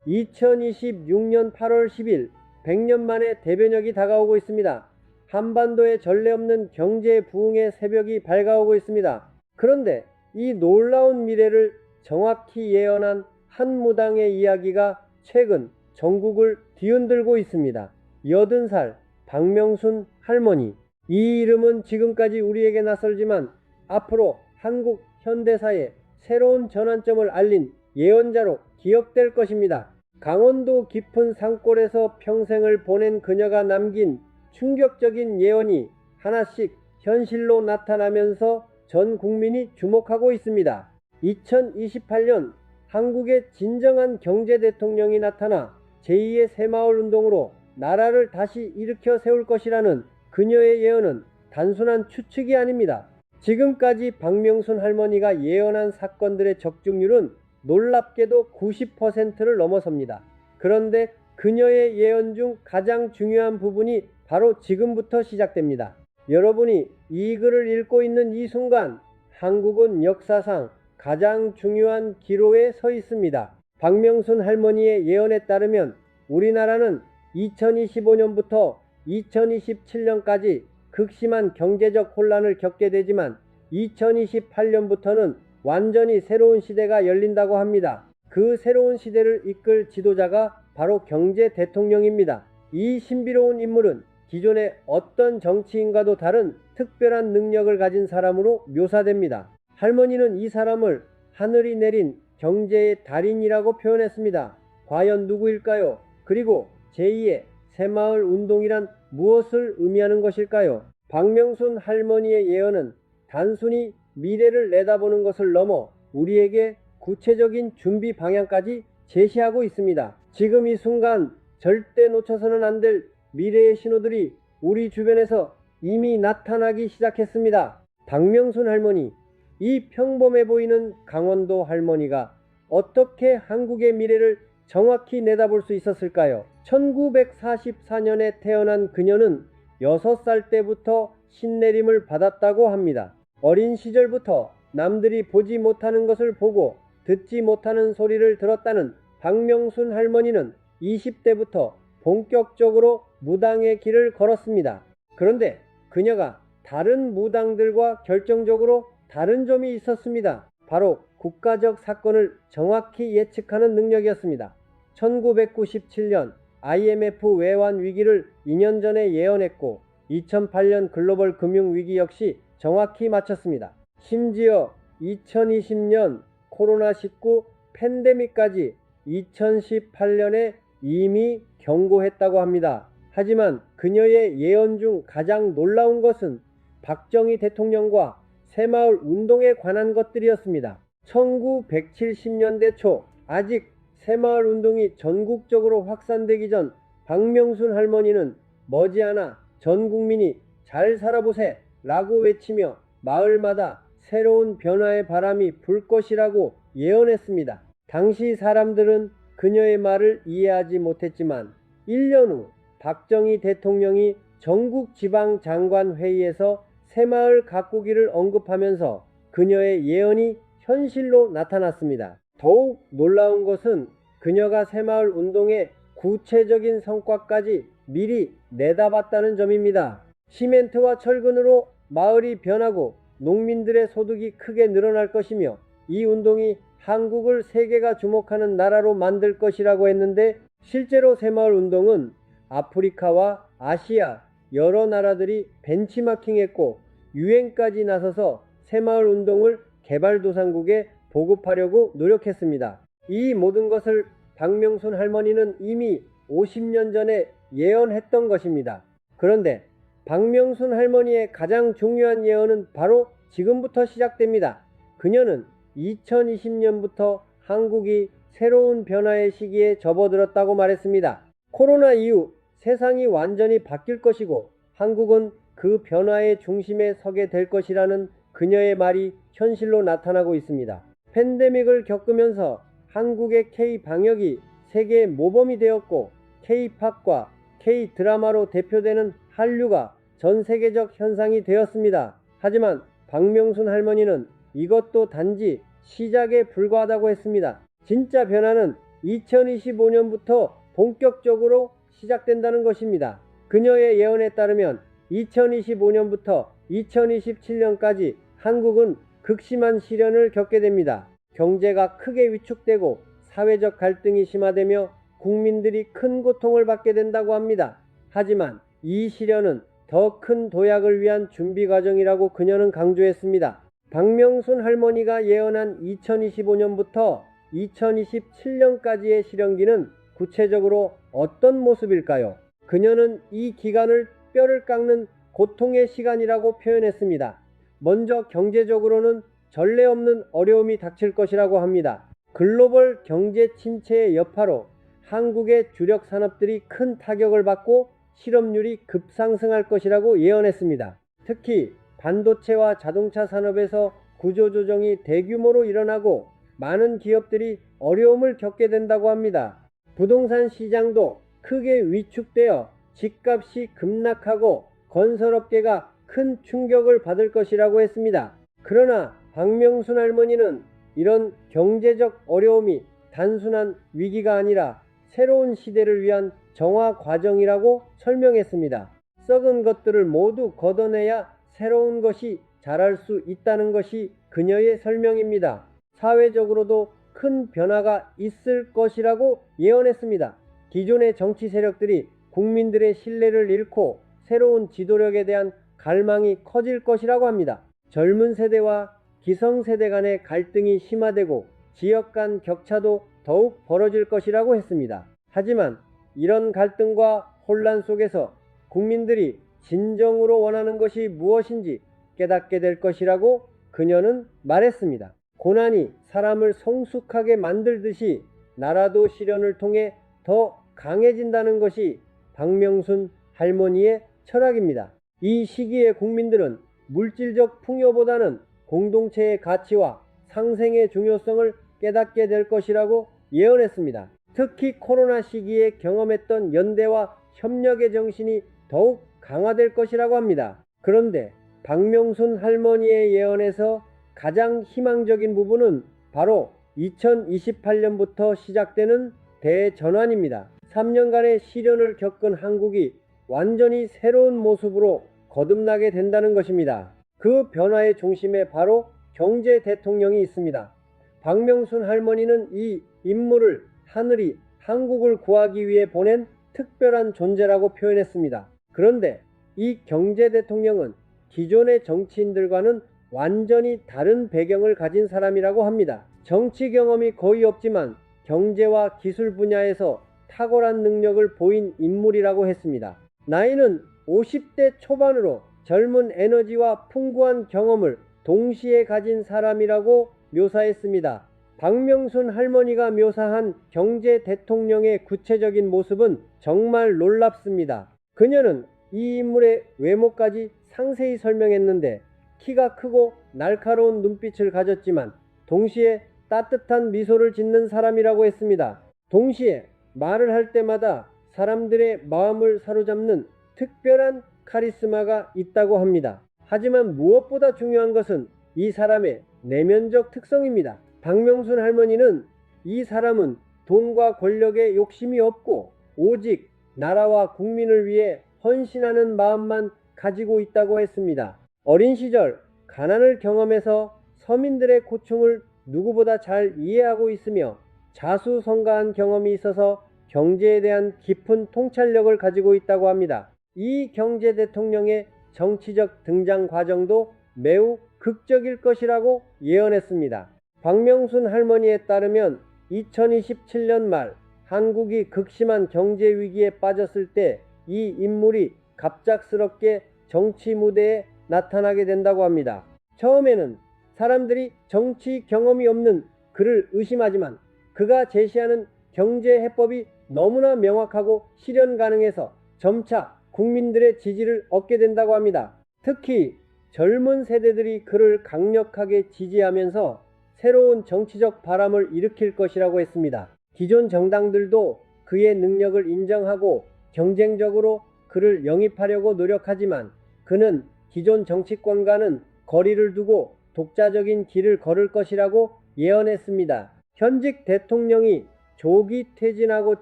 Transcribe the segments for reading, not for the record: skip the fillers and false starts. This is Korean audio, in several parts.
2026년 8월 10일 100년 만에 대변역이 다가오고 있습니다. 한반도에 전례 없는 경제 부흥의 새벽이 밝아오고 있습니다. 그런데 이 놀라운 미래를 정확히 예언한 한 무당의 이야기가 최근 전국을 뒤흔들고 있습니다. 80살 박명순 할머니. 이 이름은 지금까지 우리에게 낯설지만 앞으로 한국 현대사에 새로운 전환점을 알린 예언자로 기억될 것입니다. 강원도 깊은 산골에서 평생을 보낸 그녀가 남긴 충격적인 예언이 하나씩 현실로 나타나면서 전 국민이 주목하고 있습니다. 2028년 한국의 진정한 경제 대통령이 나타나 제2의 새마을 운동으로 나라를 다시 일으켜 세울 것이라는 그녀의 예언은 단순한 추측이 아닙니다. 지금까지 박명순 할머니가 예언한 사건들의 적중률은 놀랍게도 90%를 넘어섭니다. 그런데 그녀의 예언 중 가장 중요한 부분이 바로 지금부터 시작됩니다. 여러분이 이 글을 읽고 있는 이 순간 한국은 역사상 가장 중요한 기로에 서 있습니다. 박명순 할머니의 예언에 따르면 우리나라는 2025년부터 2027년까지 극심한 경제적 혼란을 겪게 되지만 2028년부터는 완전히 새로운 시대가 열린다고 합니다. 그 새로운 시대를 이끌 지도자가 바로 경제 대통령입니다. 이 신비로운 인물은 기존의 어떤 정치인과도 다른 특별한 능력을 가진 사람으로 묘사됩니다. 할머니는 이 사람을 하늘이 내린 경제의 달인이라고 표현했습니다. 과연 누구일까요? 그리고 제2의 새마을 운동이란 무엇을 의미하는 것일까요? 박명순 할머니의 예언은 단순히 미래를 내다보는 것을 넘어 우리에게 구체적인 준비 방향까지 제시하고 있습니다. 지금 이 순간 절대 놓쳐서는 안 될 미래의 신호들이 우리 주변에서 이미 나타나기 시작했습니다. 박명순 할머니, 이 평범해 보이는 강원도 할머니가 어떻게 한국의 미래를 정확히 내다볼 수 있었을까요? 1944년에 태어난 그녀는 6살 때부터 신내림을 받았다고 합니다. 어린 시절부터 남들이 보지 못하는 것을 보고 듣지 못하는 소리를 들었다는 박명순 할머니는 20대부터 본격적으로 무당의 길을 걸었습니다. 그런데 그녀가 다른 무당들과 결정적으로 다른 점이 있었습니다. 바로 국가적 사건을 정확히 예측하는 능력이었습니다. 1997년 IMF 외환 위기를 2년 전에 예언했고 2008년 글로벌 금융위기 역시 정확히 맞췄습니다. 심지어 2020년 코로나19 팬데믹까지 2018년에 이미 경고했다고 합니다. 하지만 그녀의 예언 중 가장 놀라운 것은 박정희 대통령과 새마을 운동에 관한 것들이었습니다. 1970년대 초 아직 새마을 운동이 전국적으로 확산되기 전 박명순 할머니는 머지않아 전 국민이 잘 살아보세 라고 외치며 마을마다 새로운 변화의 바람이 불 것이라고 예언했습니다. 당시 사람들은 그녀의 말을 이해하지 못했지만 1년 후 박정희 대통령이 전국 지방장관회의에서 새마을 가꾸기를 언급하면서 그녀의 예언이 현실로 나타났습니다. 더욱 놀라운 것은 그녀가 새마을 운동의 구체적인 성과까지 미리 내다봤다는 점입니다. 시멘트와 철근으로 마을이 변하고 농민들의 소득이 크게 늘어날 것이며 이 운동이 한국을 세계가 주목하는 나라로 만들 것이라고 했는데 실제로 새마을 운동은 아프리카와 아시아 여러 나라들이 벤치마킹했고 유엔까지 나서서 새마을 운동을 개발도상국에 보급하려고 노력했습니다. 이 모든 것을 박명순 할머니는 이미 50년 전에 예언했던 것입니다. 그런데 박명순 할머니의 가장 중요한 예언은 바로 지금부터 시작됩니다. 그녀는 2020년부터 한국이 새로운 변화의 시기에 접어들었다고 말했습니다. 코로나 이후 세상이 완전히 바뀔 것이고 한국은 그 변화의 중심에 서게 될 것이라는 그녀의 말이 현실로 나타나고 있습니다. 팬데믹을 겪으면서 한국의 K-방역이 세계의 모범이 되었고 K-팝과 K-드라마로 대표되는 한류가 전 세계적 현상이 되었습니다. 하지만 박명순 할머니는 이것도 단지 시작에 불과하다고 했습니다. 진짜 변화는 2025년부터 본격적으로 시작된다는 것입니다. 그녀의 예언에 따르면 2025년부터 2027년까지 한국은 극심한 시련을 겪게 됩니다. 경제가 크게 위축되고 사회적 갈등이 심화되며 국민들이 큰 고통을 받게 된다고 합니다. 하지만 이 시련은 더 큰 도약을 위한 준비 과정이라고 그녀는 강조했습니다. 박명순 할머니가 예언한 2025년부터 2027년까지의 시련기는 구체적으로 어떤 모습일까요? 그녀는 이 기간을 뼈를 깎는 고통의 시간이라고 표현했습니다. 먼저 경제적으로는 전례 없는 어려움이 닥칠 것이라고 합니다. 글로벌 경제 침체의 여파로 한국의 주력 산업들이 큰 타격을 받고 실업률이 급상승할 것이라고 예언했습니다. 특히 반도체와 자동차 산업에서 구조조정이 대규모로 일어나고 많은 기업들이 어려움을 겪게 된다고 합니다. 부동산 시장도 크게 위축되어 집값이 급락하고 건설업계가 큰 충격을 받을 것이라고 했습니다. 그러나 박명순 할머니는 이런 경제적 어려움이 단순한 위기가 아니라 새로운 시대를 위한 정화 과정이라고 설명했습니다. 썩은 것들을 모두 걷어내야 새로운 것이 자랄 수 있다는 것이 그녀의 설명입니다. 사회적으로도 큰 변화가 있을 것이라고 예언했습니다. 기존의 정치 세력들이 국민들의 신뢰를 잃고 새로운 지도력에 대한 갈망이 커질 것이라고 합니다. 젊은 세대와 기성세대 간의 갈등이 심화되고 지역 간 격차도 더욱 벌어질 것이라고 했습니다. 하지만 이런 갈등과 혼란 속에서 국민들이 진정으로 원하는 것이 무엇인지 깨닫게 될 것이라고 그녀는 말했습니다. 고난이 사람을 성숙하게 만들듯이 나라도 시련을 통해 더 강해진다는 것이 박명순 할머니의 철학입니다. 이 시기에 국민들은 물질적 풍요보다는 공동체의 가치와 상생의 중요성을 깨닫게 될 것이라고 예언했습니다. 특히 코로나 시기에 경험했던 연대와 협력의 정신이 더욱 강화될 것이라고 합니다. 그런데 박명순 할머니의 예언에서 가장 희망적인 부분은 바로 2028년부터 시작되는 대전환입니다. 3년간의 시련을 겪은 한국이 완전히 새로운 모습으로 거듭나게 된다는 것입니다. 그 변화의 중심에 바로 경제 대통령이 있습니다. 박명순 할머니는 이 인물을 하늘이 한국을 구하기 위해 보낸 특별한 존재라고 표현했습니다. 그런데 이 경제 대통령은 기존의 정치인들과는 완전히 다른 배경을 가진 사람이라고 합니다. 정치 경험이 거의 없지만 경제와 기술 분야에서 탁월한 능력을 보인 인물이라고 했습니다. 나이는 50대 초반으로 젊은 에너지와 풍부한 경험을 동시에 가진 사람이라고 묘사했습니다. 박명순 할머니가 묘사한 경제 대통령의 구체적인 모습은 정말 놀랍습니다. 그녀는 이 인물의 외모까지 상세히 설명했는데 키가 크고 날카로운 눈빛을 가졌지만 동시에 따뜻한 미소를 짓는 사람이라고 했습니다. 동시에 말을 할 때마다 사람들의 마음을 사로잡는 특별한 카리스마가 있다고 합니다. 하지만 무엇보다 중요한 것은 이 사람의 내면적 특성입니다. 박명순 할머니는 이 사람은 돈과 권력에 욕심이 없고 오직 나라와 국민을 위해 헌신하는 마음만 가지고 있다고 했습니다. 어린 시절 가난을 경험해서 서민들의 고충을 누구보다 잘 이해하고 있으며 자수성가한 경험이 있어서 경제에 대한 깊은 통찰력을 가지고 있다고 합니다. 이 경제 대통령의 정치적 등장 과정도 매우 극적일 것이라고 예언했습니다. 박명순 할머니에 따르면 2027년 말 한국이 극심한 경제 위기에 빠졌을 때 이 인물이 갑작스럽게 정치 무대에 나타나게 된다고 합니다. 처음에는 사람들이 정치 경험이 없는 그를 의심하지만 그가 제시하는 경제 해법이 너무나 명확하고 실현 가능해서 점차 국민들의 지지를 얻게 된다고 합니다. 특히 젊은 세대들이 그를 강력하게 지지하면서 새로운 정치적 바람을 일으킬 것이라고 했습니다. 기존 정당들도 그의 능력을 인정하고 경쟁적으로 그를 영입하려고 노력하지만 그는 기존 정치권과는 거리를 두고 독자적인 길을 걸을 것이라고 예언했습니다. 현직 대통령이 조기 퇴진하고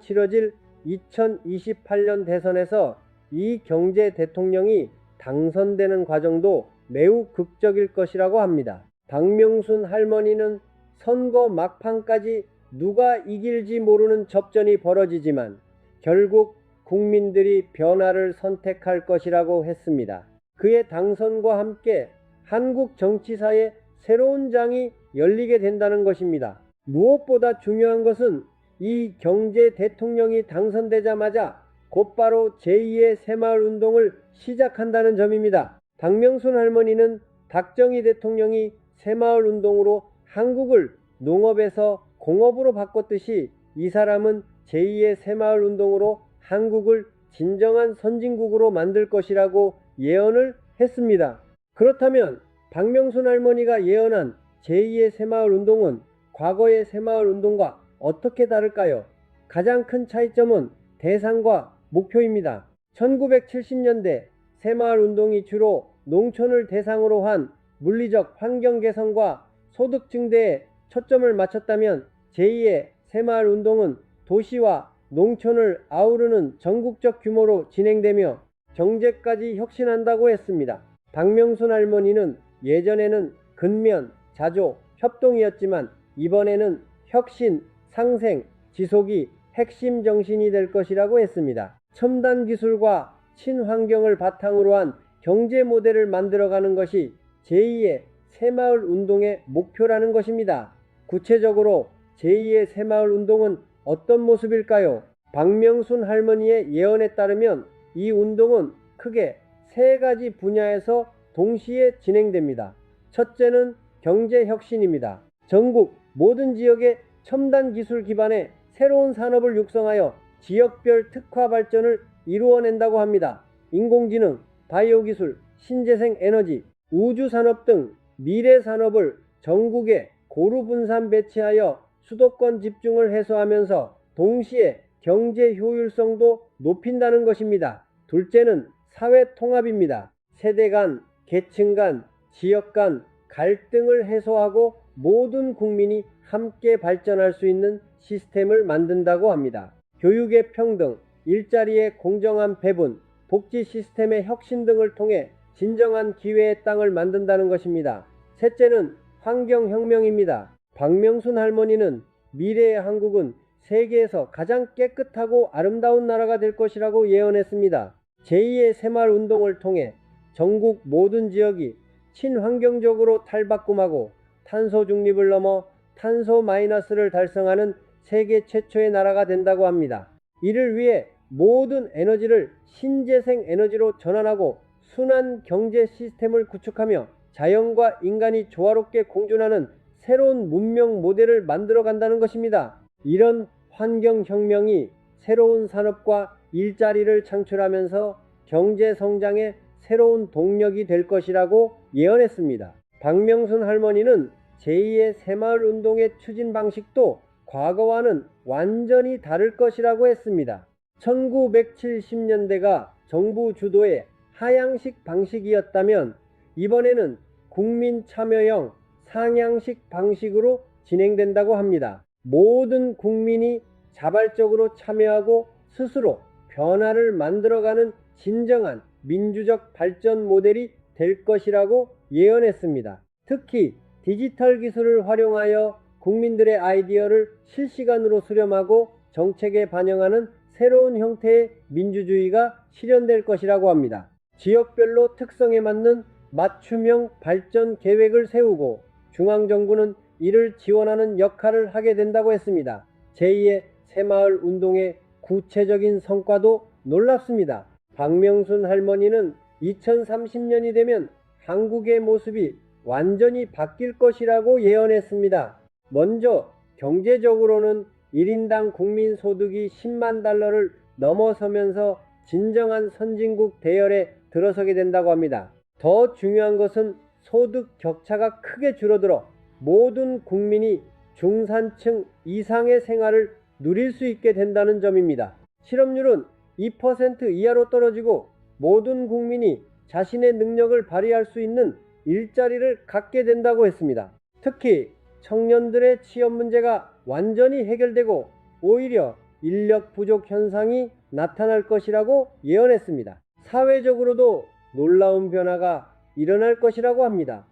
치러질 2028년 대선에서 이 경제 대통령이 당선되는 과정도 매우 극적일 것이라고 합니다. 박명순 할머니는 선거 막판까지 누가 이길지 모르는 접전이 벌어지지만 결국 국민들이 변화를 선택할 것이라고 했습니다. 그의 당선과 함께 한국 정치사에 새로운 장이 열리게 된다는 것입니다. 무엇보다 중요한 것은 이 경제 대통령이 당선되자마자 곧바로 제2의 새마을 운동을 시작한다는 점입니다. 박명순 할머니는 박정희 대통령이 새마을 운동으로 한국을 농업에서 공업으로 바꿨듯이 이 사람은 제2의 새마을 운동으로 한국을 진정한 선진국으로 만들 것이라고 예언을 했습니다. 그렇다면 박명순 할머니가 예언한 제2의 새마을 운동은 과거의 새마을 운동과 어떻게 다를까요? 가장 큰 차이점은 대상과 목표입니다. 1970년대 새마을 운동이 주로 농촌을 대상으로 한 물리적 환경 개선과 소득 증대에 초점을 맞췄다면 제2의 새마을 운동은 도시와 농촌을 아우르는 전국적 규모로 진행되며 경제까지 혁신한다고 했습니다. 박명순 할머니는 예전에는 근면, 자조, 협동이었지만 이번에는 혁신, 상생, 지속이 핵심 정신이 될 것이라고 했습니다. 첨단 기술과 친환경을 바탕으로 한 경제 모델을 만들어가는 것이 제2의 새마을 운동의 목표라는 것입니다. 구체적으로 제2의 새마을 운동은 어떤 모습일까요? 박명순 할머니의 예언에 따르면 이 운동은 크게 세 가지 분야에서 동시에 진행됩니다. 첫째는 경제혁신입니다. 전국 모든 지역에 첨단 기술 기반의 새로운 산업을 육성하여 지역별 특화 발전을 이루어낸다고 합니다. 인공지능, 바이오기술, 신재생 에너지, 우주산업 등 미래 산업을 전국에 고루 분산 배치하여 수도권 집중을 해소하면서 동시에 경제 효율성도 높인다는 것입니다. 둘째는 사회 통합입니다. 세대 간, 계층 간, 지역 간 갈등을 해소하고 모든 국민이 함께 발전할 수 있는 시스템을 만든다고 합니다. 교육의 평등, 일자리의 공정한 배분, 복지 시스템의 혁신 등을 통해 진정한 기회의 땅을 만든다는 것입니다. 셋째는 환경혁명입니다. 박명순 할머니는 미래의 한국은 세계에서 가장 깨끗하고 아름다운 나라가 될 것이라고 예언했습니다. 제2의 새마을 운동을 통해 전국 모든 지역이 친환경적으로 탈바꿈하고 탄소 중립을 넘어 탄소 마이너스를 달성하는 세계 최초의 나라가 된다고 합니다. 이를 위해 모든 에너지를 신재생 에너지로 전환하고 순환 경제 시스템을 구축하며 자연과 인간이 조화롭게 공존하는 새로운 문명 모델을 만들어 간다는 것입니다. 이런 환경혁명이 새로운 산업과 일자리를 창출하면서 경제 성장의 새로운 동력이 될 것이라고 예언했습니다. 박명순 할머니는 제2의 새마을 운동의 추진 방식도 과거와는 완전히 다를 것이라고 했습니다. 1970년대가 정부 주도의 하향식 방식이었다면 이번에는 국민 참여형 상향식 방식으로 진행된다고 합니다. 모든 국민이 자발적으로 참여하고 스스로 변화를 만들어가는 진정한 민주적 발전 모델이 될 것이라고 예언했습니다. 특히 디지털 기술을 활용하여 국민들의 아이디어를 실시간으로 수렴하고 정책에 반영하는 새로운 형태의 민주주의가 실현될 것이라고 합니다. 지역별로 특성에 맞는 맞춤형 발전 계획을 세우고 중앙정부는 이를 지원하는 역할을 하게 된다고 했습니다. 제2의 새마을 운동의 구체적인 성과도 놀랍습니다. 박명순 할머니는 2030년이 되면 한국의 모습이 완전히 바뀔 것이라고 예언했습니다. 먼저 경제적으로는 1인당 국민소득이 10만 달러를 넘어서면서 진정한 선진국 대열에 들어서게 된다고 합니다. 더 중요한 것은 소득 격차가 크게 줄어들어 모든 국민이 중산층 이상의 생활을 누릴 수 있게 된다는 점입니다. 실업률은 2% 이하로 떨어지고 모든 국민이 자신의 능력을 발휘할 수 있는 일자리를 갖게 된다고 했습니다. 특히 청년들의 취업 문제가 완전히 해결되고 오히려 인력 부족 현상이 나타날 것이라고 예언했습니다. 사회적으로도 놀라운 변화가 일어날 것이라고 합니다.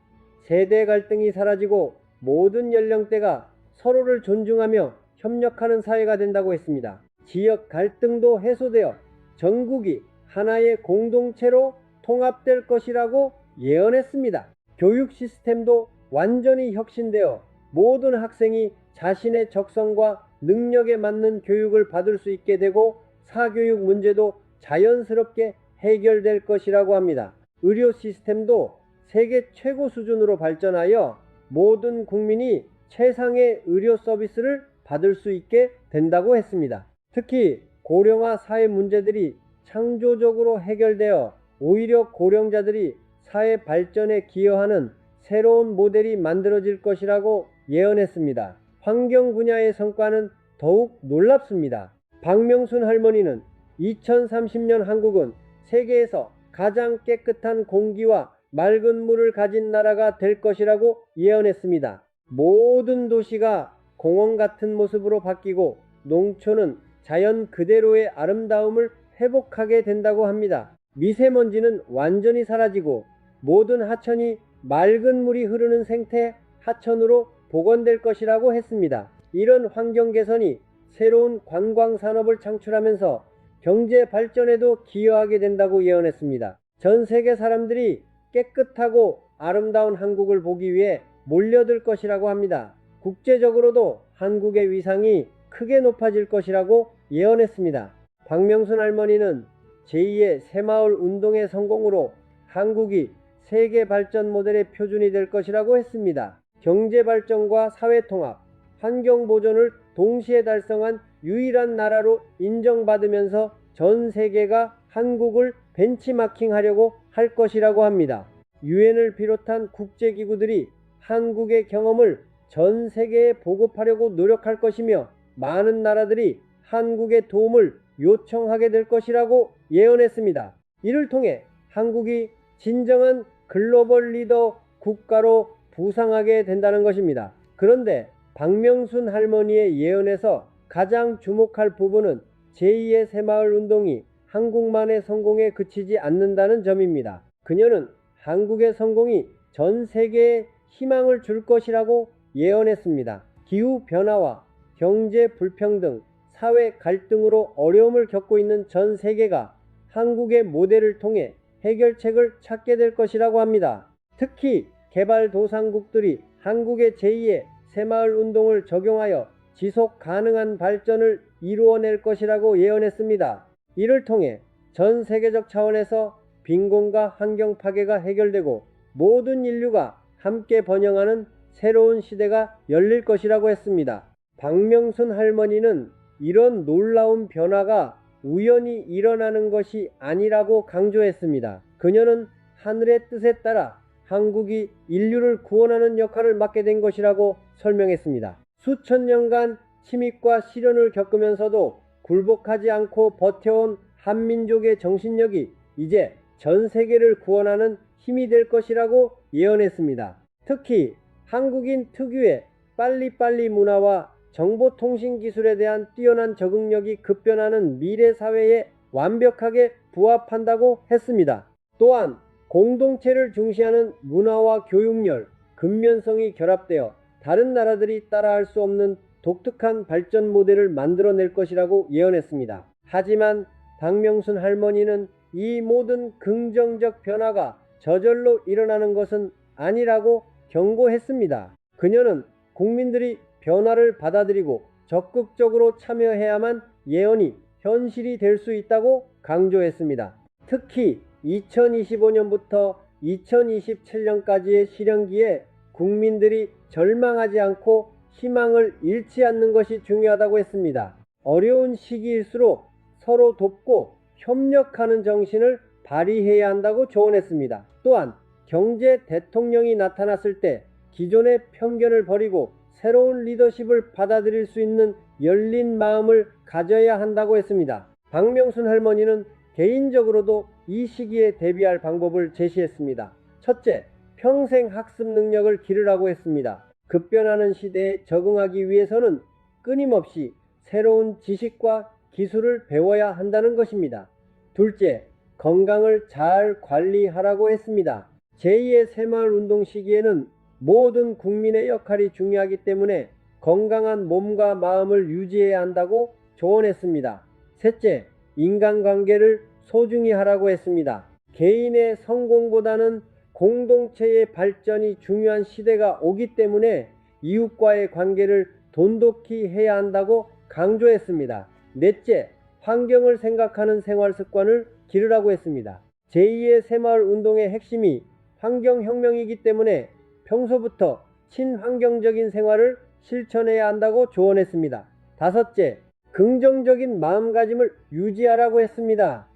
세대 갈등이 사라지고 모든 연령대가 서로를 존중하며 협력하는 사회가 된다고 했습니다. 지역 갈등도 해소되어 전국이 하나의 공동체로 통합될 것이라고 예언했습니다. 교육 시스템도 완전히 혁신되어 모든 학생이 자신의 적성과 능력에 맞는 교육을 받을 수 있게 되고 사교육 문제도 자연스럽게 해결될 것이라고 합니다. 의료 시스템도 세계 최고 수준으로 발전하여 모든 국민이 최상의 의료 서비스를 받을 수 있게 된다고 했습니다. 특히 고령화 사회 문제들이 창조적으로 해결되어 오히려 고령자들이 사회 발전에 기여하는 새로운 모델이 만들어질 것이라고 예언했습니다. 환경 분야의 성과는 더욱 놀랍습니다. 박명순 할머니는 2030년 한국은 세계에서 가장 깨끗한 공기와 맑은 물을 가진 나라가 될 것이라고 예언했습니다. 모든 도시가 공원 같은 모습으로 바뀌고 농촌은 자연 그대로의 아름다움을 회복하게 된다고 합니다. 미세먼지는 완전히 사라지고 모든 하천이 맑은 물이 흐르는 생태 하천으로 복원될 것이라고 했습니다. 이런 환경 개선이 새로운 관광 산업을 창출하면서 경제 발전에도 기여하게 된다고 예언했습니다. 전 세계 사람들이 깨끗하고 아름다운 한국을 보기 위해 몰려들 것이라고 합니다. 국제적으로도 한국의 위상이 크게 높아질 것이라고 예언했습니다. 박명순 할머니는 제2의 새마을 운동의 성공으로 한국이 세계 발전 모델의 표준이 될 것이라고 했습니다. 경제 발전과 사회 통합, 환경 보존을 동시에 달성한 유일한 나라로 인정받으면서 전 세계가 한국을 벤치마킹하려고 할 것이라고 합니다. 유엔을 비롯한 국제기구들이 한국의 경험을 전 세계에 보급하려고 노력할 것이며 많은 나라들이 한국의 도움을 요청하게 될 것이라고 예언했습니다. 이를 통해 한국이 진정한 글로벌 리더 국가로 부상하게 된다는 것입니다. 그런데 박명순 할머니의 예언에서 가장 주목할 부분은 제2의 새마을 운동이 한국만의 성공에 그치지 않는다는 점입니다. 그녀는 한국의 성공이 전 세계에 희망을 줄 것이라고 예언했습니다. 기후 변화와 경제 불평등, 사회 갈등으로 어려움을 겪고 있는 전 세계가 한국의 모델을 통해 해결책을 찾게 될 것이라고 합니다. 특히 개발도상국들이 한국의 제2의 새마을 운동을 적용하여 지속 가능한 발전을 이루어낼 것이라고 예언했습니다. 이를 통해 전 세계적 차원에서 빈곤과 환경 파괴가 해결되고 모든 인류가 함께 번영하는 새로운 시대가 열릴 것이라고 했습니다. 박명순 할머니는 이런 놀라운 변화가 우연히 일어나는 것이 아니라고 강조했습니다. 그녀는 하늘의 뜻에 따라 한국이 인류를 구원하는 역할을 맡게 된 것이라고 설명했습니다. 수천 년간 침입과 시련을 겪으면서도 굴복하지 않고 버텨온 한민족의 정신력이 이제 전 세계를 구원하는 힘이 될 것이라고 예언했습니다. 특히 한국인 특유의 빨리빨리 문화와 정보통신 기술에 대한 뛰어난 적응력이 급변하는 미래 사회에 완벽하게 부합한다고 했습니다. 또한 공동체를 중시하는 문화와 교육열, 근면성이 결합되어 다른 나라들이 따라할 수 없는 독특한 발전 모델을 만들어낼 것이라고 예언했습니다. 하지만 박명순 할머니는 이 모든 긍정적 변화가 저절로 일어나는 것은 아니라고 경고했습니다. 그녀는 국민들이 변화를 받아들이고 적극적으로 참여해야만 예언이 현실이 될 수 있다고 강조했습니다. 특히 2025년부터 2027년까지의 실현기에 국민들이 절망하지 않고 희망을 잃지 않는 것이 중요하다고 했습니다. 어려운 시기일수록 서로 돕고 협력하는 정신을 발휘해야 한다고 조언했습니다. 또한 경제 대통령이 나타났을 때 기존의 편견을 버리고 새로운 리더십을 받아들일 수 있는 열린 마음을 가져야 한다고 했습니다. 박명순 할머니는 개인적으로도 이 시기에 대비할 방법을 제시했습니다. 첫째, 평생 학습 능력을 기르라고 했습니다. 급변하는 시대에 적응하기 위해서는 끊임없이 새로운 지식과 기술을 배워야 한다는 것입니다. 둘째, 건강을 잘 관리하라고 했습니다. 제2의 새마을 운동 시기에는 모든 국민의 역할이 중요하기 때문에 건강한 몸과 마음을 유지해야 한다고 조언했습니다. 셋째, 인간관계를 소중히 하라고 했습니다. 개인의 성공보다는 공동체의 발전이 중요한 시대가 오기 때문에 이웃과의 관계를 돈독히 해야 한다고 강조했습니다. 넷째, 환경을 생각하는 생활 습관을 기르라고 했습니다. 제2의 새마을 운동의 핵심이 환경혁명이기 때문에 평소부터 친환경적인 생활을 실천해야 한다고 조언했습니다. 다섯째, 긍정적인 마음가짐을 유지하라고 했습니다.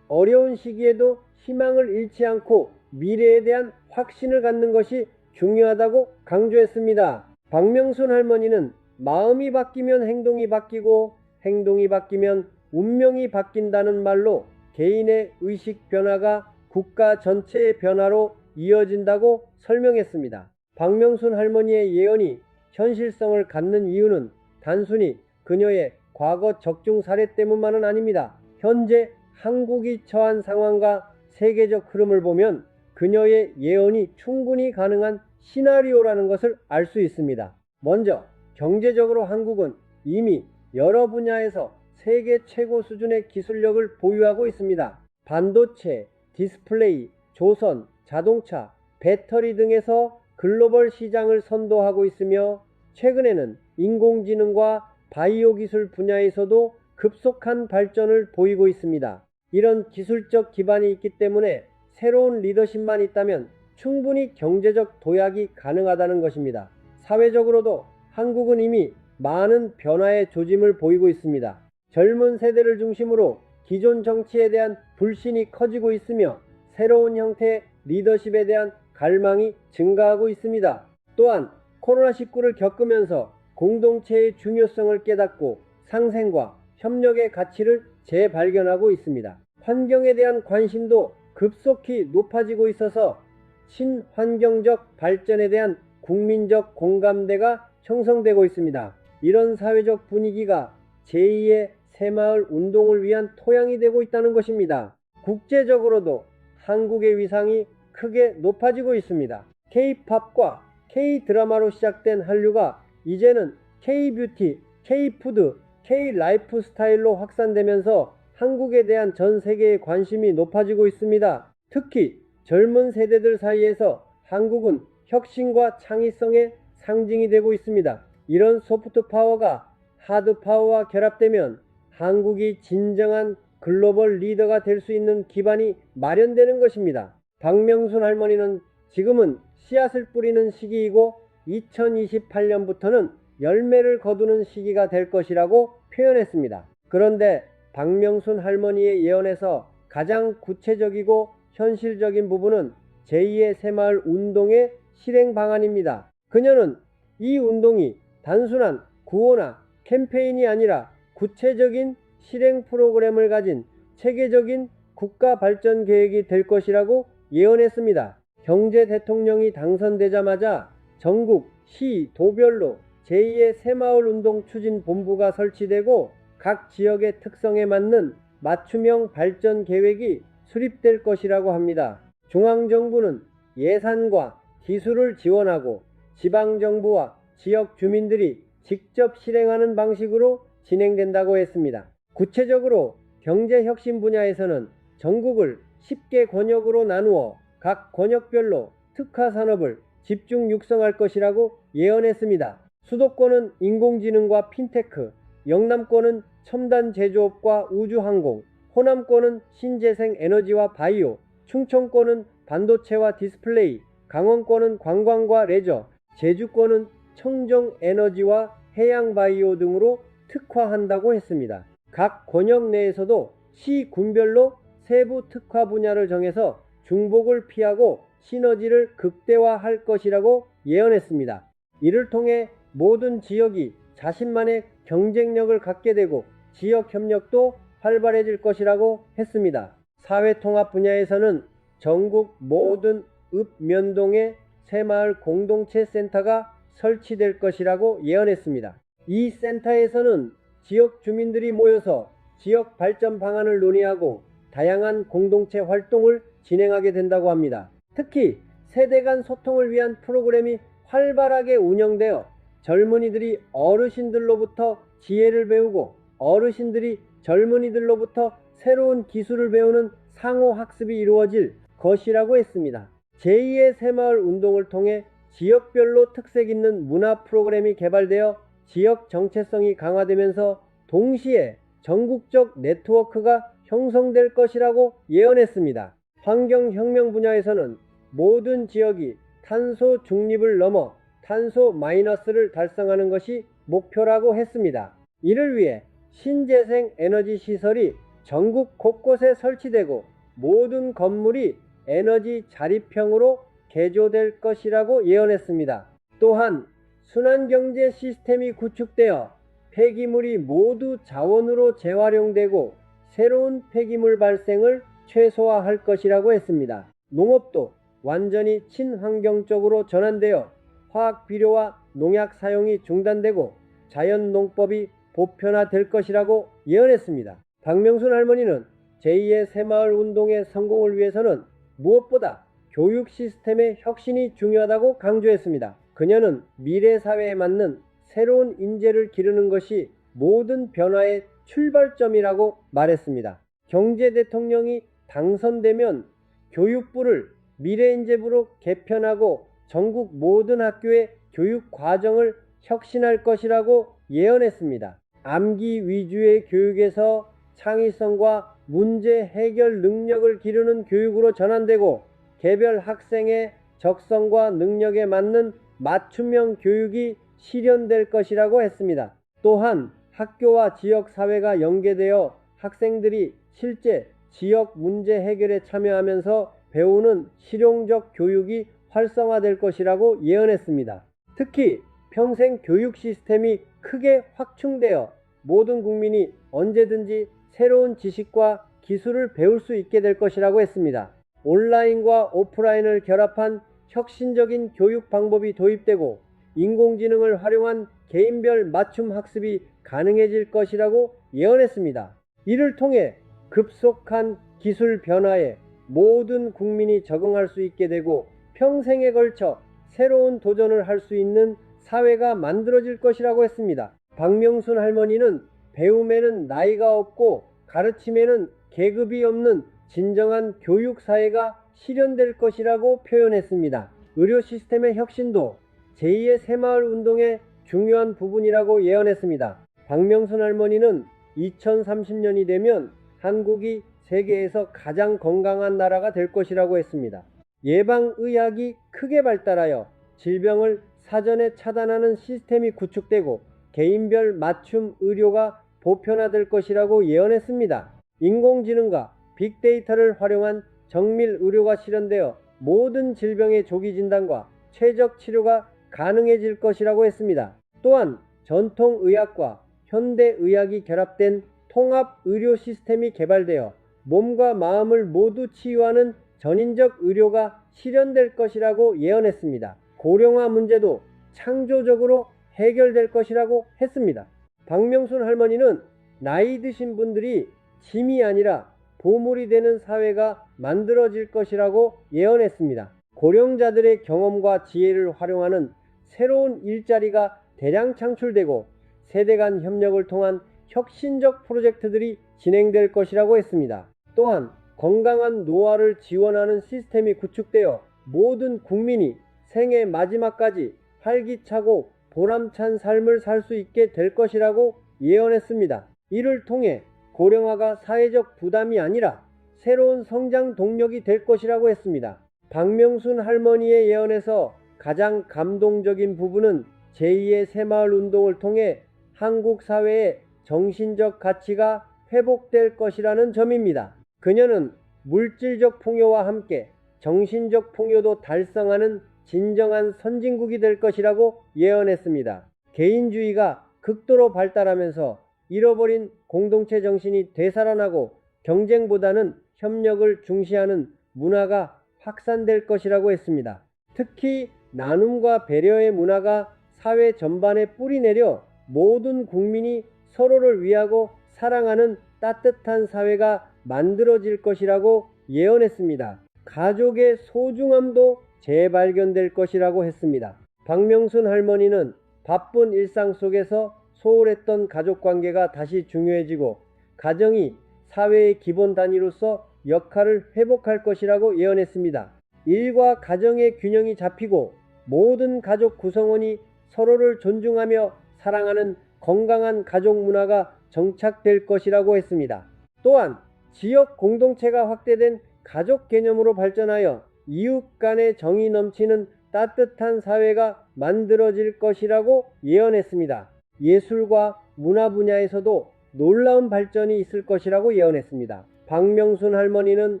어려운 시기에도 희망을 잃지 않고 미래에 대한 확신을 갖는 것이 중요하다고 강조했습니다. 박명순 할머니는 마음이 바뀌면 행동이 바뀌고 행동이 바뀌면 운명이 바뀐다는 말로 개인의 의식 변화가 국가 전체의 변화로 이어진다고 설명했습니다. 박명순 할머니의 예언이 현실성을 갖는 이유는 단순히 그녀의 과거 적중 사례 때문만은 아닙니다. 현재 한국이 처한 상황과 세계적 흐름을 보면 그녀의 예언이 충분히 가능한 시나리오라는 것을 알 수 있습니다. 먼저 경제적으로 한국은 이미 여러 분야에서 세계 최고 수준의 기술력을 보유하고 있습니다. 반도체, 디스플레이, 조선, 자동차, 배터리 등에서 글로벌 시장을 선도하고 있으며 최근에는 인공지능과 바이오 기술 분야에서도 급속한 발전을 보이고 있습니다. 이런 기술적 기반이 있기 때문에 새로운 리더십만 있다면 충분히 경제적 도약이 가능하다는 것입니다. 사회적으로도 한국은 이미 많은 변화의 조짐을 보이고 있습니다. 젊은 세대를 중심으로 기존 정치에 대한 불신이 커지고 있으며 새로운 형태의 리더십에 대한 갈망이 증가하고 있습니다. 또한 코로나19를 겪으면서 공동체의 중요성을 깨닫고 상생과 협력의 가치를 재발견하고 있습니다. 환경에 대한 관심도 급속히 높아지고 있어서 친환경적 발전에 대한 국민적 공감대가 형성되고 있습니다. 이런 사회적 분위기가 제2의 새마을 운동을 위한 토양이 되고 있다는 것입니다. 국제적으로도 한국의 위상이 크게 높아지고 있습니다. K-팝과 K-드라마로 시작된 한류가 이제는 K-뷰티, K-푸드, K-라이프 스타일로 확산되면서 한국에 대한 전 세계의 관심이 높아지고 있습니다. 특히 젊은 세대들 사이에서 한국은 혁신과 창의성의 상징이 되고 있습니다. 이런 소프트 파워가 하드 파워와 결합되면 한국이 진정한 글로벌 리더가 될 수 있는 기반이 마련되는 것입니다. 박명순 할머니는 지금은 씨앗을 뿌리는 시기이고 2028년부터는 열매를 거두는 시기가 될 것이라고 표현했습니다. 그런데 박명순 할머니의 예언에서 가장 구체적이고 현실적인 부분은 제2의 새마을 운동의 실행 방안입니다. 그녀는 이 운동이 단순한 구호나 캠페인이 아니라 구체적인 실행 프로그램을 가진 체계적인 국가 발전 계획이 될 것이라고 예언했습니다. 경제 대통령이 당선되자마자 전국 시, 도별로 제2의 새마을 운동 추진 본부가 설치되고 각 지역의 특성에 맞는 맞춤형 발전 계획이 수립될 것이라고 합니다. 중앙정부는 예산과 기술을 지원하고 지방정부와 지역 주민들이 직접 실행하는 방식으로 진행된다고 했습니다. 구체적으로 경제혁신 분야에서는 전국을 10개 권역으로 나누어 각 권역별로 특화산업을 집중 육성할 것이라고 예언했습니다. 수도권은 인공지능과 핀테크, 영남권은 첨단 제조업과 우주항공, 호남권은 신재생 에너지와 바이오, 충청권은 반도체와 디스플레이, 강원권은 관광과 레저, 제주권은 청정 에너지와 해양 바이오 등으로 특화한다고 했습니다. 각 권역 내에서도 시 군별로 세부 특화 분야를 정해서 중복을 피하고 시너지를 극대화할 것이라고 예언했습니다. 이를 통해 모든 지역이 자신만의 경쟁력을 갖게 되고 지역 협력도 활발해질 것이라고 했습니다. 사회통합 분야에서는 전국 모든 읍면동에 새마을 공동체 센터가 설치될 것이라고 예언했습니다. 이 센터에서는 지역 주민들이 모여서 지역 발전 방안을 논의하고 다양한 공동체 활동을 진행하게 된다고 합니다. 특히 세대 간 소통을 위한 프로그램이 활발하게 운영되어 젊은이들이 어르신들로부터 지혜를 배우고 어르신들이 젊은이들로부터 새로운 기술을 배우는 상호 학습이 이루어질 것이라고 했습니다. 제2의 새마을 운동을 통해 지역별로 특색 있는 문화 프로그램이 개발되어 지역 정체성이 강화되면서 동시에 전국적 네트워크가 형성될 것이라고 예언했습니다. 환경혁명 분야에서는 모든 지역이 탄소 중립을 넘어 탄소 마이너스를 달성하는 것이 목표라고 했습니다. 이를 위해 신재생 에너지 시설이 전국 곳곳에 설치되고 모든 건물이 에너지 자립형으로 개조될 것이라고 예언했습니다. 또한 순환경제 시스템이 구축되어 폐기물이 모두 자원으로 재활용되고 새로운 폐기물 발생을 최소화할 것이라고 했습니다. 농업도 완전히 친환경적으로 전환되어 화학 비료와 농약 사용이 중단되고 자연농법이 보편화될 것이라고 예언했습니다. 박명순 할머니는 제2의 새마을 운동의 성공을 위해서는 무엇보다 교육 시스템의 혁신이 중요하다고 강조했습니다. 그녀는 미래 사회에 맞는 새로운 인재를 기르는 것이 모든 변화의 출발점이라고 말했습니다. 경제 대통령이 당선되면 교육부를 미래인재부로 개편하고 전국 모든 학교의 교육 과정을 혁신할 것이라고 예언했습니다. 암기 위주의 교육에서 창의성과 문제 해결 능력을 기르는 교육으로 전환되고 개별 학생의 적성과 능력에 맞는 맞춤형 교육이 실현될 것이라고 했습니다. 또한 학교와 지역사회가 연계되어 학생들이 실제 지역 문제 해결에 참여하면서 배우는 실용적 교육이 활성화될 것이라고 예언했습니다. 특히 평생 교육 시스템이 크게 확충되어 모든 국민이 언제든지 새로운 지식과 기술을 배울 수 있게 될 것이라고 했습니다. 온라인과 오프라인을 결합한 혁신적인 교육 방법이 도입되고 인공지능을 활용한 개인별 맞춤 학습이 가능해질 것이라고 예언했습니다. 이를 통해 급속한 기술 변화에 모든 국민이 적응할 수 있게 되고 평생에 걸쳐 새로운 도전을 할 수 있는 사회가 만들어질 것이라고 했습니다. 박명순 할머니는 배움에는 나이가 없고 가르침에는 계급이 없는 진정한 교육 사회가 실현될 것이라고 표현했습니다. 의료 시스템의 혁신도 제2의 새마을 운동의 중요한 부분이라고 예언했습니다. 박명순 할머니는 2030년이 되면 한국이 세계에서 가장 건강한 나라가 될 것이라고 했습니다. 예방의학이 크게 발달하여 질병을 사전에 차단하는 시스템이 구축되고 개인별 맞춤 의료가 보편화될 것이라고 예언했습니다. 인공지능과 빅데이터를 활용한 정밀 의료가 실현되어 모든 질병의 조기 진단과 최적 치료가 가능해질 것이라고 했습니다. 또한 전통의학과 현대의학이 결합된 통합 의료 시스템이 개발되어 몸과 마음을 모두 치유하는 전인적 의료가 실현될 것이라고 예언했습니다. 고령화 문제도 창조적으로 해결될 것이라고 했습니다. 박명순 할머니는 나이 드신 분들이 짐이 아니라 보물이 되는 사회가 만들어질 것이라고 예언했습니다. 고령자들의 경험과 지혜를 활용하는 새로운 일자리가 대량 창출되고 세대 간 협력을 통한 혁신적 프로젝트들이 진행될 것이라고 했습니다. 또한 건강한 노화를 지원하는 시스템이 구축되어 모든 국민이 생애 마지막까지 활기차고 보람찬 삶을 살 수 있게 될 것이라고 예언했습니다. 이를 통해 고령화가 사회적 부담이 아니라 새로운 성장 동력이 될 것이라고 했습니다. 박명순 할머니의 예언에서 가장 감동적인 부분은 제2의 새마을 운동을 통해 한국 사회의 정신적 가치가 회복될 것이라는 점입니다. 그녀는 물질적 풍요와 함께 정신적 풍요도 달성하는 진정한 선진국이 될 것이라고 예언했습니다. 개인주의가 극도로 발달하면서 잃어버린 공동체 정신이 되살아나고 경쟁보다는 협력을 중시하는 문화가 확산될 것이라고 했습니다. 특히 나눔과 배려의 문화가 사회 전반에 뿌리내려 모든 국민이 서로를 위하고 사랑하는 따뜻한 사회가 만들어질 것이라고 예언했습니다. 가족의 소중함도 재발견될 것이라고 했습니다. 박명순 할머니는 바쁜 일상 속에서 소홀했던 가족관계가 다시 중요해지고 가정이 사회의 기본 단위로서 역할을 회복할 것이라고 예언했습니다. 일과 가정의 균형이 잡히고 모든 가족 구성원이 서로를 존중하며 사랑하는 건강한 가족 문화가 정착될 것이라고 했습니다. 또한 지역 공동체가 확대된 가족 개념으로 발전하여 이웃 간의 정이 넘치는 따뜻한 사회가 만들어질 것이라고 예언했습니다. 예술과 문화 분야에서도 놀라운 발전이 있을 것이라고 예언했습니다. 박명순 할머니는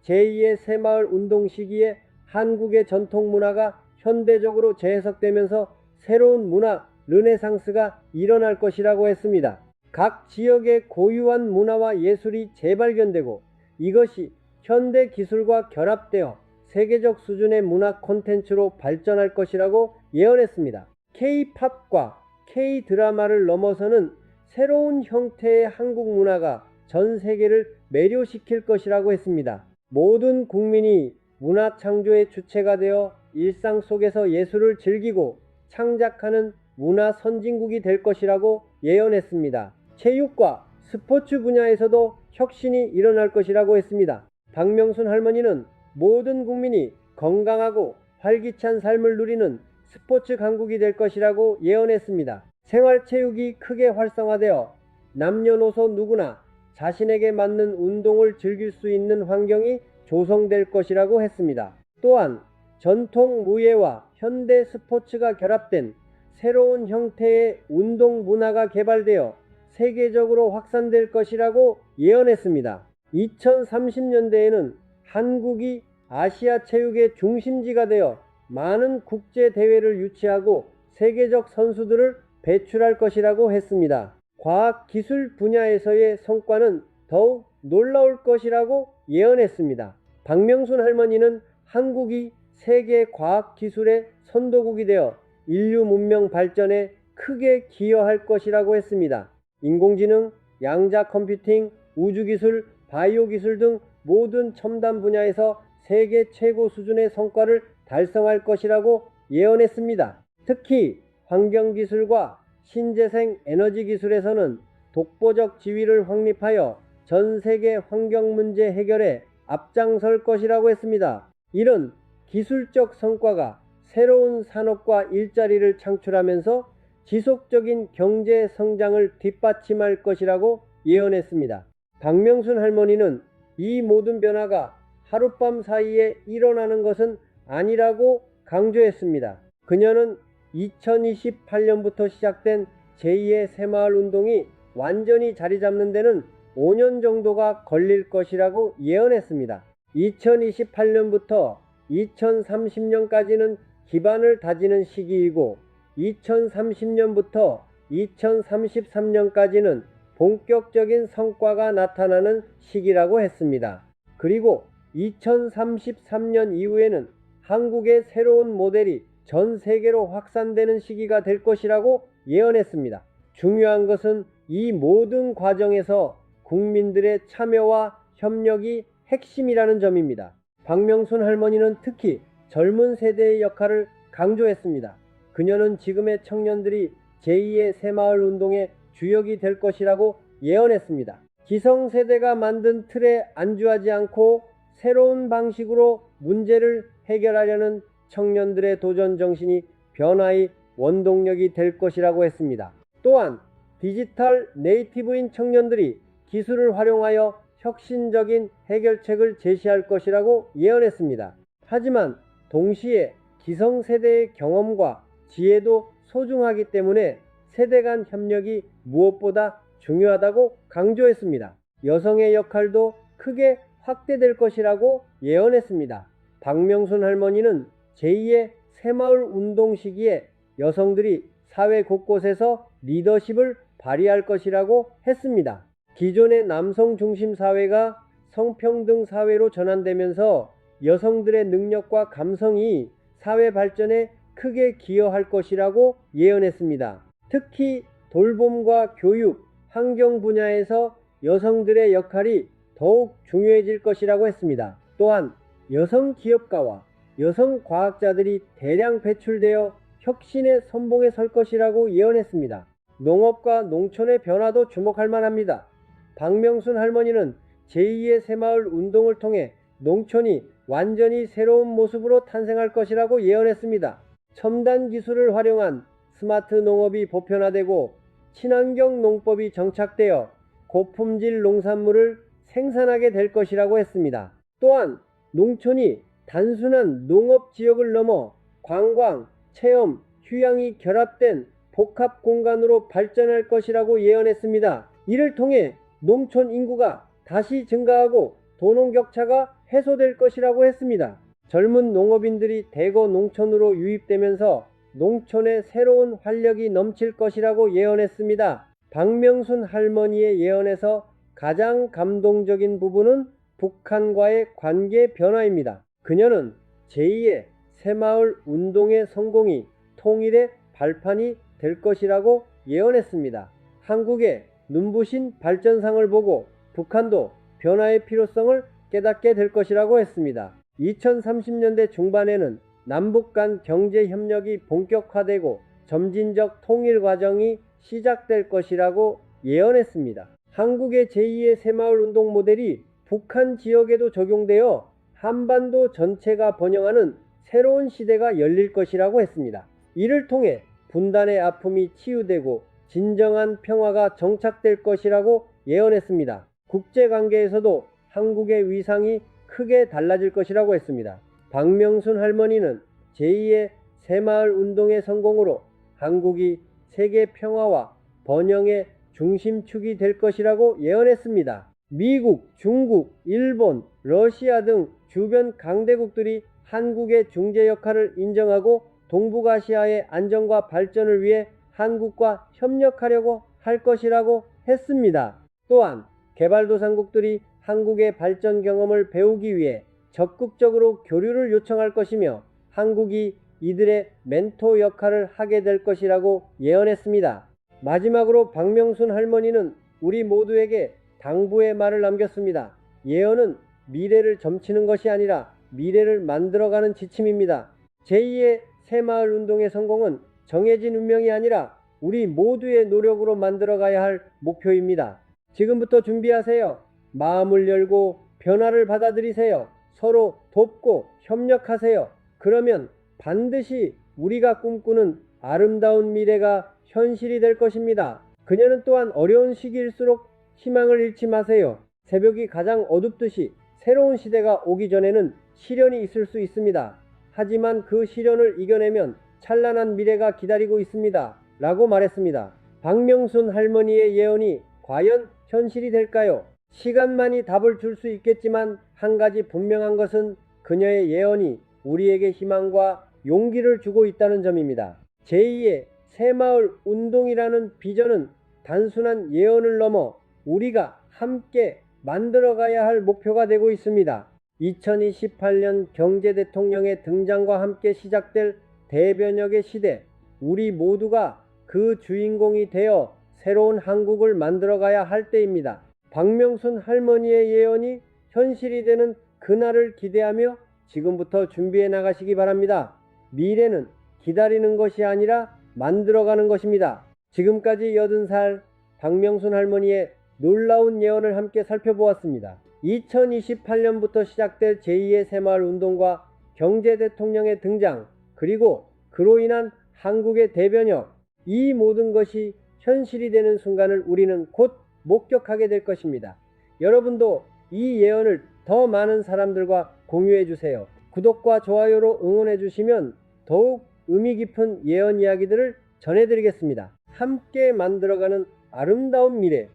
제2의 새마을 운동 시기에 한국의 전통 문화가 현대적으로 재해석되면서 새로운 문화 르네상스가 일어날 것이라고 했습니다. 각 지역의 고유한 문화와 예술이 재발견되고 이것이 현대 기술과 결합되어 세계적 수준의 문화 콘텐츠로 발전할 것이라고 예언했습니다. K-팝과 K-드라마를 넘어서는 새로운 형태의 한국 문화가 전 세계를 매료시킬 것이라고 했습니다. 모든 국민이 문화 창조의 주체가 되어 일상 속에서 예술을 즐기고 창작하는 문화 선진국이 될 것이라고 예언했습니다. 체육과 스포츠 분야에서도 혁신이 일어날 것이라고 했습니다. 박명순 할머니는 모든 국민이 건강하고 활기찬 삶을 누리는 스포츠 강국이 될 것이라고 예언했습니다. 생활체육이 크게 활성화되어 남녀노소 누구나 자신에게 맞는 운동을 즐길 수 있는 환경이 조성될 것이라고 했습니다. 또한 전통 무예와 현대 스포츠가 결합된 새로운 형태의 운동 문화가 개발되어 세계적으로 확산될 것이라고 예언했습니다. 2030년대에는 한국이 아시아 체육의 중심지가 되어 많은 국제 대회를 유치하고 세계적 선수들을 배출할 것이라고 했습니다. 과학 기술 분야에서의 성과는 더욱 놀라울 것이라고 예언했습니다. 박명순 할머니는 한국이 세계 과학 기술의 선도국이 되어 인류 문명 발전에 크게 기여할 것이라고 했습니다. 인공지능, 양자 컴퓨팅, 우주기술, 바이오 기술 등 모든 첨단 분야에서 세계 최고 수준의 성과를 달성할 것이라고 예언했습니다. 특히 환경기술과 신재생 에너지 기술에서는 독보적 지위를 확립하여 전 세계 환경 문제 해결에 앞장설 것이라고 했습니다. 이런 기술적 성과가 새로운 산업과 일자리를 창출하면서 지속적인 경제 성장을 뒷받침할 것이라고 예언했습니다. 박명순 할머니는 이 모든 변화가 하룻밤 사이에 일어나는 것은 아니라고 강조했습니다. 그녀는 2028년부터 시작된 제2의 새마을 운동이 완전히 자리 잡는 데는 5년 정도가 걸릴 것이라고 예언했습니다. 2028년부터 2030년까지는 기반을 다지는 시기이고 2030년부터 2033년까지는 본격적인 성과가 나타나는 시기라고 했습니다. 그리고 2033년 이후에는 한국의 새로운 모델이 전 세계로 확산되는 시기가 될 것이라고 예언했습니다. 중요한 것은 이 모든 과정에서 국민들의 참여와 협력이 핵심이라는 점입니다. 박명순 할머니는 특히 젊은 세대의 역할을 강조했습니다. 그녀는 지금의 청년들이 제2의 새마을 운동의 주역이 될 것이라고 예언했습니다. 기성세대가 만든 틀에 안주하지 않고 새로운 방식으로 문제를 해결하려는 청년들의 도전 정신이 변화의 원동력이 될 것이라고 했습니다. 또한 디지털 네이티브인 청년들이 기술을 활용하여 혁신적인 해결책을 제시할 것이라고 예언했습니다. 하지만 동시에 기성세대의 경험과 지혜도 소중하기 때문에 세대 간 협력이 무엇보다 중요하다고 강조했습니다. 여성의 역할도 크게 확대될 것이라고 예언했습니다. 박명순 할머니는 제2의 새마을 운동 시기에 여성들이 사회 곳곳에서 리더십을 발휘할 것이라고 했습니다. 기존의 남성 중심 사회가 성평등 사회로 전환되면서 여성들의 능력과 감성이 사회 발전에 크게 기여할 것이라고 예언했습니다. 특히 돌봄과 교육, 환경 분야에서 여성들의 역할이 더욱 중요해질 것이라고 했습니다. 또한 여성 기업가와 여성 과학자들이 대량 배출되어 혁신의 선봉에 설 것이라고 예언했습니다. 농업과 농촌의 변화도 주목할 만합니다. 박명순 할머니는 제2의 새마을 운동을 통해 농촌이 완전히 새로운 모습으로 탄생할 것이라고 예언했습니다. 첨단 기술을 활용한 스마트 농업이 보편화되고 친환경 농법이 정착되어 고품질 농산물을 생산하게 될 것이라고 했습니다. 또한 농촌이 단순한 농업지역을 넘어 관광, 체험, 휴양이 결합된 복합 공간으로 발전할 것이라고 예언했습니다. 이를 통해 농촌 인구가 다시 증가하고 도농격차가 해소될 것이라고 했습니다. 젊은 농업인들이 대거 농촌으로 유입되면서 농촌에 새로운 활력이 넘칠 것이라고 예언했습니다. 박명순 할머니의 예언에서 가장 감동적인 부분은 북한과의 관계 변화입니다. 그녀는 제2의 새마을 운동의 성공이 통일의 발판이 될 것이라고 예언했습니다. 한국의 눈부신 발전상을 보고 북한도 변화의 필요성을 깨닫게 될 것이라고 했습니다. 2030년대 중반에는 남북 간 경제 협력이 본격화되고 점진적 통일 과정이 시작될 것이라고 예언했습니다. 한국의 제2의 새마을 운동 모델이 북한 지역에도 적용되어 한반도 전체가 번영하는 새로운 시대가 열릴 것이라고 했습니다. 이를 통해 분단의 아픔이 치유되고 진정한 평화가 정착될 것이라고 예언했습니다. 국제관계에서도 한국의 위상이 크게 달라질 것이라고 했습니다. 박명순 할머니는 제2의 새마을 운동의 성공으로 한국이 세계 평화와 번영의 중심축이 될 것이라고 예언했습니다. 미국, 중국, 일본, 러시아 등 주변 강대국들이 한국의 중재 역할을 인정하고 동북아시아의 안정과 발전을 위해 한국과 협력하려고 할 것이라고 했습니다. 또한 개발도상국들이 한국의 발전 경험을 배우기 위해 적극적으로 교류를 요청할 것이며 한국이 이들의 멘토 역할을 하게 될 것이라고 예언했습니다. 마지막으로 박명순 할머니는 우리 모두에게 당부의 말을 남겼습니다. 예언은 미래를 점치는 것이 아니라 미래를 만들어가는 지침입니다. 제2의 새마을 운동의 성공은 정해진 운명이 아니라 우리 모두의 노력으로 만들어가야 할 목표입니다. 지금부터 준비하세요. 마음을 열고 변화를 받아들이세요. 서로 돕고 협력하세요. 그러면 반드시 우리가 꿈꾸는 아름다운 미래가 현실이 될 것입니다. 그녀는 또한 어려운 시기일수록 희망을 잃지 마세요. 새벽이 가장 어둡듯이 새로운 시대가 오기 전에는 시련이 있을 수 있습니다. 하지만 그 시련을 이겨내면 찬란한 미래가 기다리고 있습니다. 라고 말했습니다. 박명순 할머니의 예언이 과연 현실이 될까요? 시간만이 답을 줄 수 있겠지만 한 가지 분명한 것은 그녀의 예언이 우리에게 희망과 용기를 주고 있다는 점입니다. 제2의 새마을 운동이라는 비전은 단순한 예언을 넘어 우리가 함께 만들어가야 할 목표가 되고 있습니다. 2028년 경제대통령의 등장과 함께 시작될 대변혁의 시대, 우리 모두가 그 주인공이 되어 새로운 한국을 만들어가야 할 때입니다. 박명순 할머니의 예언이 현실이 되는 그날을 기대하며 지금부터 준비해 나가시기 바랍니다. 미래는 기다리는 것이 아니라 만들어가는 것입니다. 지금까지 80살 박명순 할머니의 놀라운 예언을 함께 살펴보았습니다. 2028년부터 시작될 제2의 새마을 운동과 경제대통령의 등장, 그리고 그로 인한 한국의 대변혁, 이 모든 것이 현실이 되는 순간을 우리는 곧 목격하게 될 것입니다. 여러분도 이 예언을 더 많은 사람들과 공유해 주세요. 구독과 좋아요로 응원해 주시면 더욱 의미 깊은 예언 이야기들을 전해드리겠습니다. 함께 만들어가는 아름다운 미래,